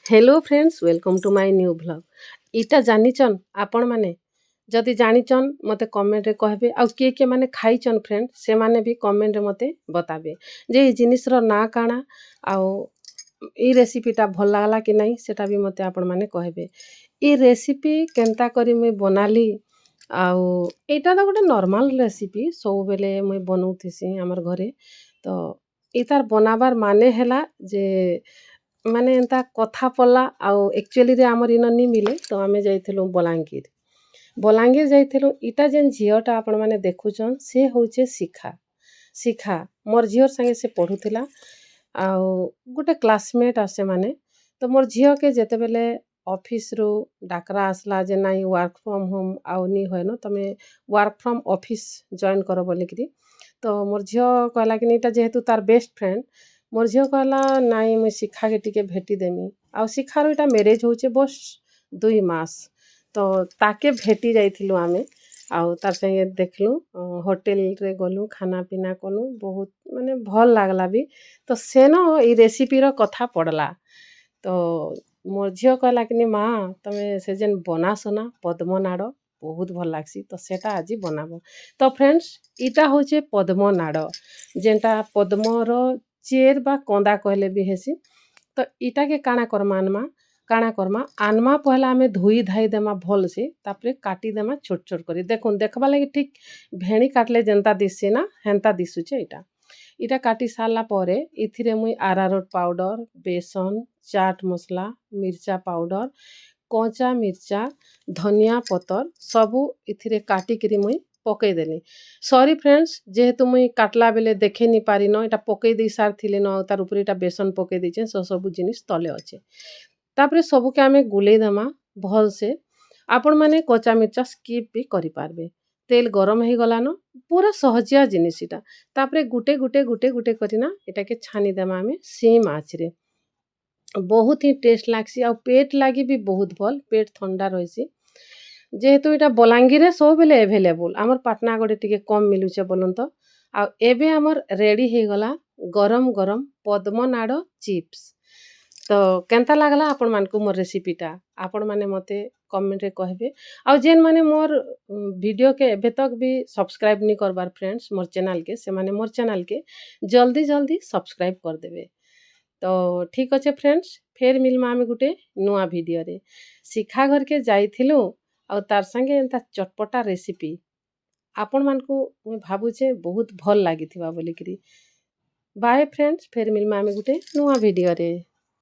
Hello friends welcome to my new blog. इटा जानिचन आपण माने जदि जानिचन मते कमेंट रे कहबे आ के माने खाइचन फ्रेंड से माने भी कमेंट रे मते बताबे जे ई जिनिस रो ना काना आ ई रेसिपीटा भल लागला कि नहीं सेटा भी मते आपण माने कहबे। ई रेसिपी केनता करी मुई बनाली आउ एटा तो गोटे नॉर्मल रेसिपी सब बेले मुई बनौथिसी हमर घरे। तो ई तार बनाबार माने हैला जे ମାନେ ଏନ୍ତା କଥା ପଡଲା ଆଉ एक्चुअली रे ଆମର ଇନ ନି ମିଲେ ତ ଆମେ ଯାଇଥିଲୁ ବଲାଙ୍ଗୀର। ବଲାଙ୍ଗୀର ଯାଇଥିଲୁ ଇଟା ଯେନ୍ ଝିଅଟା ଆପଣମାନେ ଦେଖୁଛନ୍ ସେ ହଉଛେ ଶିଖା ମୋର୍ ଝିଅର ସାଙ୍ଗେ ସେ ପଢୁଥିଲା ଆଉ ଗୋଟେ କ୍ଲାସମେଟ୍ ଆସେ ମାନେ ତ ମୋର୍ ଝିଅକେ ଯେତେବେଲେ ଅଫିସରୁ ଡାକରା ଆସିଲା ଯେ ନାଇଁ ୱାର୍କ ଫ୍ରମ୍ ହୋମ୍ ଆଉ ନି ହୁଏନ ତମେ ୱାର୍କ ଫ୍ରମ୍ ଅଫିସ୍ ଜଏନ୍ କର ବୋଲିକିରି ତ ମୋର୍ ଝିଅ କହିଲା କି ଏଇଟା ଯେହେତୁ ତାର ବେଷ୍ଟ ଫ୍ରେଣ୍ଡ ମୋର୍ ଝିଅ କହିଲା ନାଇଁ ମୁଇଁ ଶିଖାକେ ଟିକେ ଭେଟିଦେମି ଆଉ ଶିଖାର ଏଇଟା ମ୍ୟାରେଜ୍ ହଉଛେ ବସ୍ 2 ମାସ ତ ତାକେ ଭେଟି ଯାଇଥିଲୁ ଆମେ ଆଉ ତାର୍ ସାଙ୍ଗେ ଦେଖଲୁ ହୋଟେଲରେ ଗଲୁ ଖାନା ପିନା କଲୁ ବହୁତ ମାନେ ଭଲ୍ ଲାଗଲା ବି ତ ସେନ ଏଇ ରେସିପିର କଥା ପଡ଼ଲା ତ ମୋର୍ ଝିଅ କହିଲା କି ମା ତମେ ସେ ଯେନ୍ ବନାସ ନା ପଦ୍ମନାଡ଼ ବହୁତ ଭଲ ଲାଗ୍ସି ତ ସେଟା ଆଜି ବନାବ ତ ଫ୍ରେଣ୍ଡସ୍ ଇଟା ହଉଛେ ପଦ୍ମନାଡ଼ ଯେନ୍ଟା ପଦ୍ମର ଚେର बा कंदा कहले भी हेसी तो इटा के काना करमा आनमा पहला आमे धोई धाई देमा भल से तापरे काटी देमा छोट छोट करी देखुन देखबा लगी ठीक भेणी काटले जेंता दिससे ना हेंता दिसुचे इटा काटी सारला परे इथिरे मुई आरारोट पाउडर बेसन चाट मसला मिर्चा पाउडर कंचा मिर्चा धनिया पतर सबू इथिरे काटी करी मुई पकई देली सॉरी फ्रेंड्स जेहेतु मुई काटला बेले देखे नी पारी न एटा पकई दे सार थिले न तार ऊपर एटा बेसन पकई देछे सब जिनिस तले अच्छे तापरे सबू के आमे गुलेई देमा भल से आपण माने कच्चा मिर्चा स्किप भी करि पारबे तेल गरम हे गला न पूरा सहजिया जिनिस इटा तापरे गुटे गुटे गुटे गुटे करिना एटा के छानी देमा आमे सेम आँच रे बहुत ही टेस्ट लागसी आ पेट लागी भी बहुत भल पेट ठंडा रहिसी जेहेतु एटा बलांगीर सब बेले एभेलेबल आमर पाटनागढ़े टिके कम मिलुचे बोलन तो आ एबे आमर रेडी हे गला गरम गरम पद्मनाड़ चिप्स तो केनता लागला आपण मानकु मोर रेसिपीटा आपण माने मते कमेंट रे कहबे आ जेन माने मोर वीडियो के एबे तक भी सब्सक्राइब नी करबार फ्रेंड्स मोर चैनल के से माने मोर चैनल के जल्दी जल्दी सब्सक्राइब कर देबे तो ठीक अच्छे फ्रेंड्स फेर मिलमा आमे गुटे नुआ वीडियो रे शिखा घर के जाइथिलु आ तार संगे एंता चटपटा रेसिपी आपण मानकु मुई भाबुचे बहुत भल लागिथिबा बोलिकरी बाय फ्रेंड्स फेर मिलमा आमे गुटे नुआ वीडियो रे।